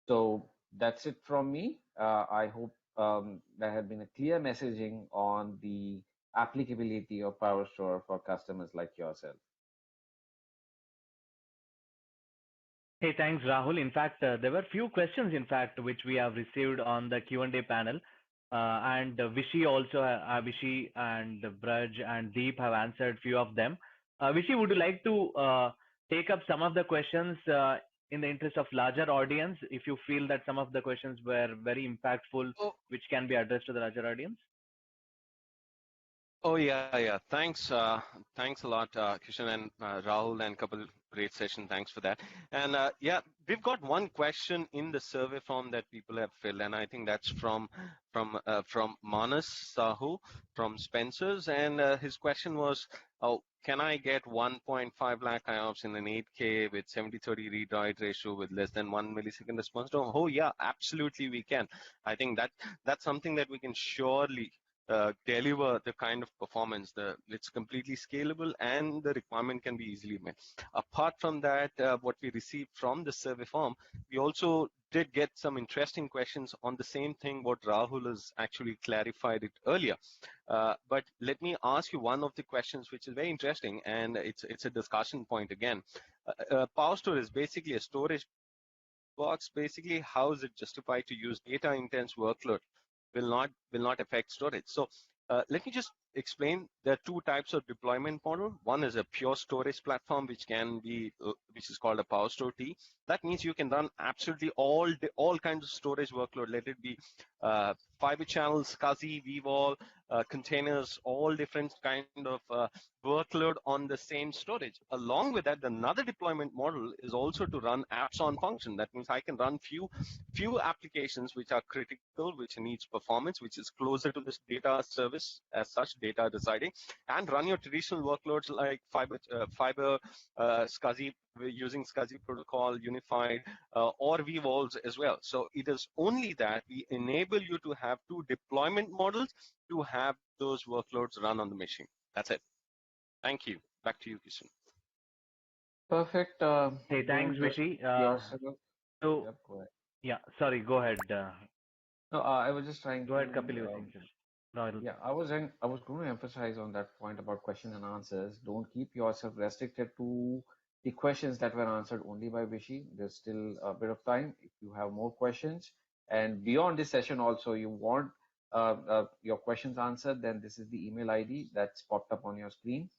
So that's it from me. I hope there has been a clear messaging on the applicability of PowerStore for customers like yourself. Hey, thanks, Rahul. In fact, there were few questions, in fact, which we have received on the Q&A panel. And Vishy also, Vishy and Braj and Deep have answered few of them. Vishy, would you like to take up some of the questions in the interest of larger audience, if you feel that some of the questions were very impactful, Oh, which can be addressed to the larger audience? oh yeah. Thanks a lot, Kishan and Rahul and Kapil. Great session. Thanks for that. And yeah, we've got one question in the survey form that people have filled, and I think that's from Manas Sahu from Spencer's, and his question was, oh, can I get 1.5 lakh IOPS in an 8K with 70/30 read-write ratio with less than 1 millisecond response time? Oh yeah, absolutely we can. I think that's something that we can surely deliver the kind of performance. It's completely scalable and the requirement can be easily met. Apart from that, what we received from the survey form, we also did get some interesting questions on the same thing what Rahul has actually clarified it earlier. But let me ask you one of the questions which is very interesting, and it's a discussion point again. PowerStore is basically a storage box. Basically, how is it justified to use data intense workload will not affect storage? So let me just explain. There are two types of deployment model. One is a pure storage platform, which is called a PowerStore T. That means you can run absolutely all kinds of storage workload. Let it be fiber channels, SCSI, vVol, containers, all different kind of workload on the same storage. Along with that, another deployment model is also to run apps on function. That means I can run few applications which are critical, which needs performance, which is closer to this data service as such, data residing, and run your traditional workloads like fiber SCSI, using SCSI protocol, unified, or vVols as well. So it is only that we enable you to have two deployment models to have those workloads run on the machine. That's it. Thank you. Back to you, Kishan. Perfect. Hey, thanks, Vishy. So, Yep, go ahead. yeah, sorry, go ahead. No, I was just trying Go ahead, to. Kapil, you were saying something. No, Yeah, I was going to emphasize on that point about question and answers. Don't keep yourself restricted to the questions that were answered only by Vishy. There's still a bit of time. If you have more questions and beyond this session also you want your questions answered, then this is the email ID that's popped up on your screen,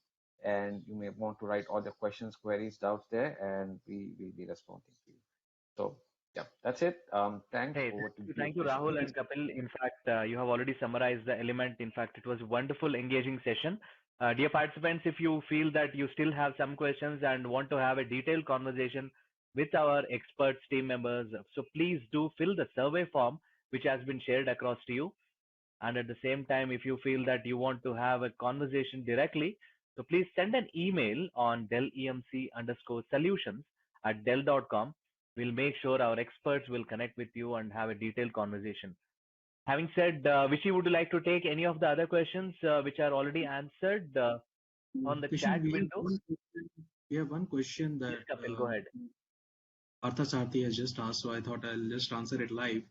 and you may want to write all your questions, queries, doubts there, and we will be responding to you. So yeah, that's it. Thanks. Hey, Over to you, thank you, Kishan. Rahul and Kapil. In fact, you have already summarized the element. In fact, it was a wonderful, engaging session. Dear participants, if you feel that you still have some questions and want to have a detailed conversation with our experts, team members, so please do fill the survey form which has been shared across to you. And at the same time, if you feel that you want to have a conversation directly, so please send an email on dellemc_solutions@dell.com. We'll make sure our experts will connect with you and have a detailed conversation. Having said, Vishy, would you like to take any of the other questions which are already answered on the Kishan, chat window? We have one question that Yes, Kapil, go ahead. Partha Sarthi has just asked, so I thought I'll just answer it live.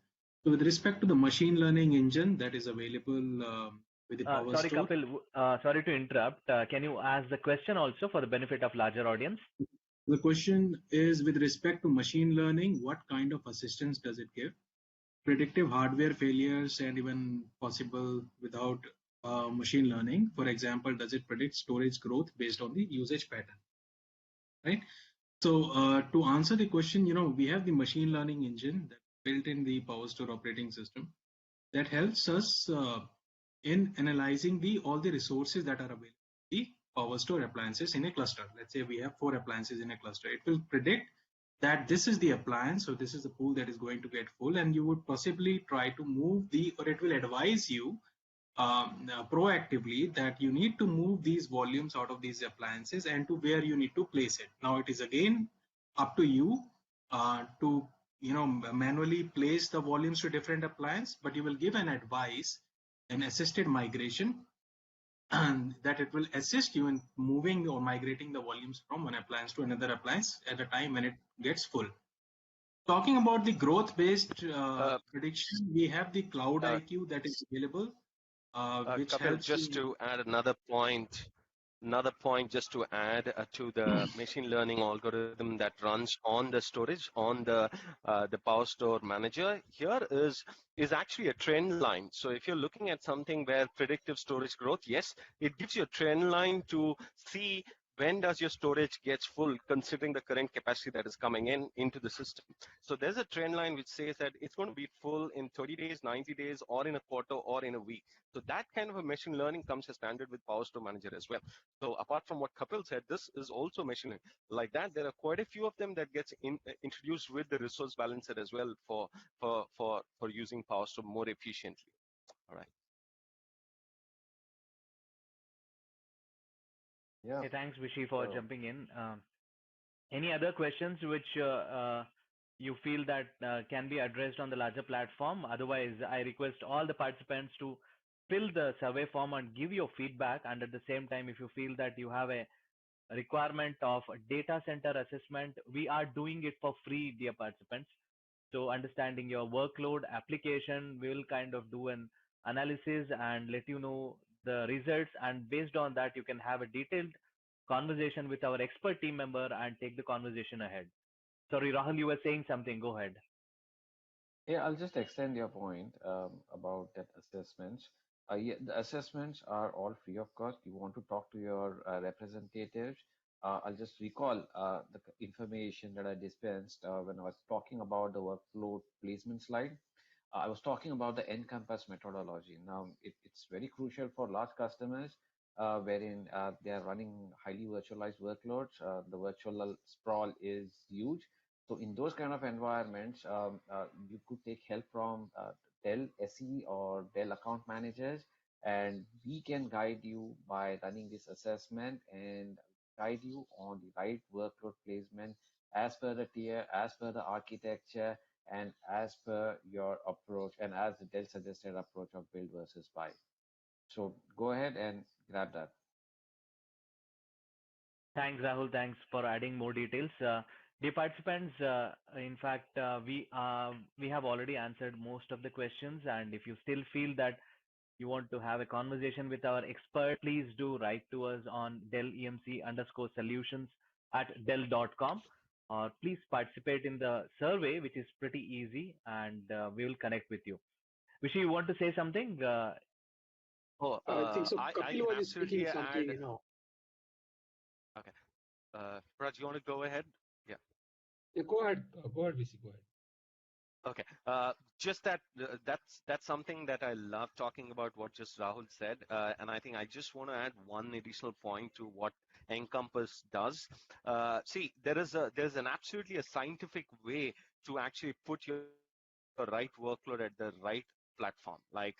So with respect to the machine learning engine that is available with the PowerStore. Sorry, Kapil, sorry to interrupt. Can you ask the question also for the benefit of larger audience? The question is, with respect to machine learning, what kind of assistance does it give? Predictive hardware failures and even possible without machine learning. For example, does it predict storage growth based on the usage pattern? Right. So to answer the question, we have the machine learning engine that built in the PowerStore operating system that helps us in analyzing all the resources that are available in the PowerStore appliances in a cluster. Let's say we have 4 appliances in a cluster. It will predict that this is the appliance, so this is the pool that is going to get full, and you would possibly try to move or it will advise you proactively that you need to move these volumes out of these appliances and to where you need to place it. Now it is again up to you to manually place the volumes to different appliance, but you will give an advice, an assisted migration, and that it will assist you in moving or migrating the volumes from one appliance to another appliance at a time when it gets full. Talking about the growth-based prediction, we have the Cloud IQ that is available, which Kapil, helps just to add another point. another point just to add to the machine learning algorithm that runs on the storage on the Power Store Manager here is actually a trend line. So if you're looking at something where predictive storage growth, yes, it gives you a trend line to see when does your storage gets full considering the current capacity that is coming into the system. So there's a trend line which says that it's going to be full in 30 days, 90 days, or in a quarter, or in a week. So that kind of a machine learning comes as standard with Power Store Manager as well. So apart from what Kapil said, this is also machine learning. Like that, there are quite a few of them that gets introduced with the resource balancer as well for using Power Store more efficiently. All right. Yeah. Hey, thanks, Vishy, for So jumping in. Any other questions which you feel that can be addressed on the larger platform? Otherwise, I request all the participants to fill the survey form and give your feedback. And at the same time, if you feel that you have a requirement of a data center assessment, we are doing it for free, dear participants. So understanding your workload application, we will kind of do an analysis and let you know the results. And based on that, you can have a detailed conversation with our expert team member and take the conversation ahead. Sorry, Rahul, you were saying something. Go ahead. yeah, I'll just extend your point about that assessments. Yeah, the assessments are all free of cost. You want to talk to your representatives. I'll just recall the information that I dispensed when I was talking about the workload placement slide. I was talking about the Encompass methodology. Now, it's very crucial for large customers wherein they are running highly virtualized workloads. The virtual sprawl is huge. So in those kind of environments, you could take help from Dell SE or Dell account managers, and we can guide you by running this assessment and guide you on the right workload placement as per the tier, as per the architecture, and as per your approach and as the Dell suggested approach of build versus buy. So go ahead and grab that. Thanks, Rahul. Thanks for adding more details. Dear participants, in fact, we have already answered most of the questions. And if you still feel that you want to have a conversation with our expert, please do write to us on DellEMC_solutions at dell.com, or please participate in the survey, which is pretty easy, and we will connect with you. Vishy, you want to say something? I think so. I Kapil can was speaking absolutely something, add. Okay. Raj, you want to go ahead? Yeah. Yeah, go ahead, VC, go ahead. Okay. Just that that's something that I love talking about what just Rahul said, and I think I just want to add one additional point to what Encompass does. See, there's an absolutely a scientific way to actually put your right workload at the right platform. Like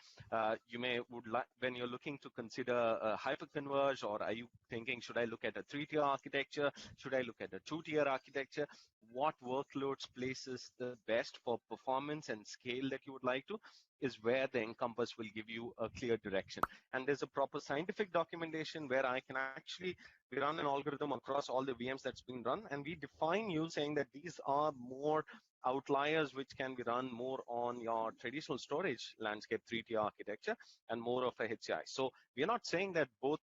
you may would like when you're looking to consider a hyperconverge, or are you thinking, should I look at a 3-tier architecture? Should I look at a 2-tier architecture? What workloads places the best for performance and scale that you would like to is where the Encompass will give you a clear direction. And there's a proper scientific documentation where I can actually we run an algorithm across all the VMs that's been run, and we define you saying that these are more outliers which can be run more on your traditional storage landscape 3-tier architecture and more of a HCI. So we're not saying that both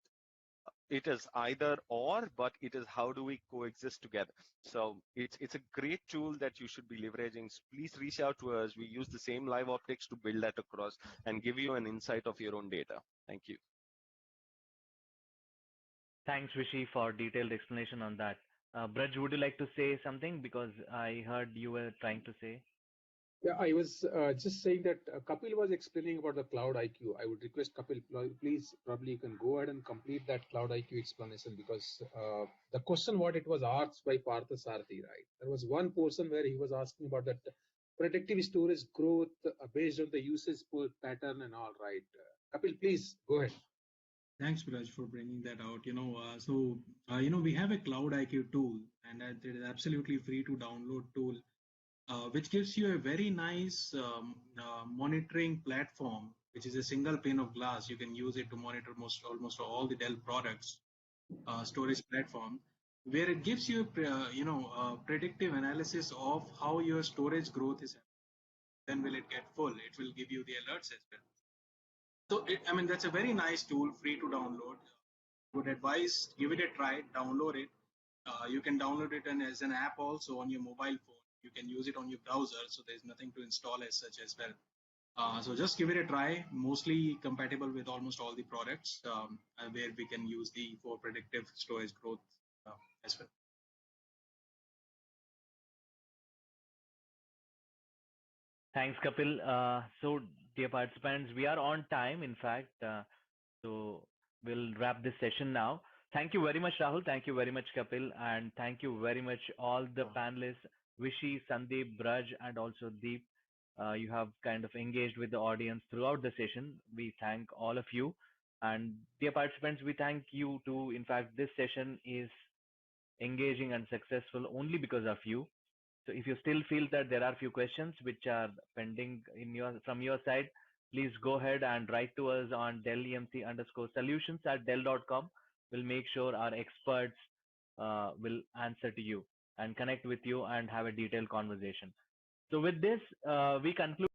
it is either or, but it is how do we coexist together. So it's a great tool that you should be leveraging. So please reach out to us. We use the same live optics to build that across and give you an insight of your own data. Thank you. Thanks, Vishy, for detailed explanation on that. Braj, would you like to say something? Because I heard you were trying to say. Yeah, I was just saying that Kapil was explaining about the Cloud IQ. I would request Kapil, please, probably you can go ahead and complete that Cloud IQ explanation, because the question what it was asked by Partha Sarthi, right? There was one portion where he was asking about that predictive storage growth based on the usage pool pattern and all, right? Kapil, please go ahead. Thanks, Biraj, for bringing that out. We have a Cloud IQ tool, and it is absolutely free to download tool, which gives you a very nice monitoring platform, which is a single pane of glass. You can use it to monitor almost all the Dell products, storage platform, where it gives you, predictive analysis of how your storage growth is. When will it get full? It will give you the alerts as well. So, that's a very nice tool, free to download. would advise give it a try, download it. You can download it as an app also on your mobile phone. You can use it on your browser, so there's nothing to install as such as well. So just give it a try. Mostly compatible with almost all the products where we can use the for predictive storage growth as well. Thanks, Kapil. So, dear participants, we are on time, in fact. So, we'll wrap this session now. Thank you very much, Rahul. Thank you very much, Kapil. And thank you very much, all the panelists, Vishy, Sandeep, Braj, and also Deep. You have kind of engaged with the audience throughout the session. We thank all of you. And dear participants, we thank you too. In fact, this session is engaging and successful only because of you. So if you still feel that there are few questions which are pending from your side, please go ahead and write to us on DellEMC_solutions@dell.com. We'll make sure our experts will answer to you and connect with you and have a detailed conversation. So with this, we conclude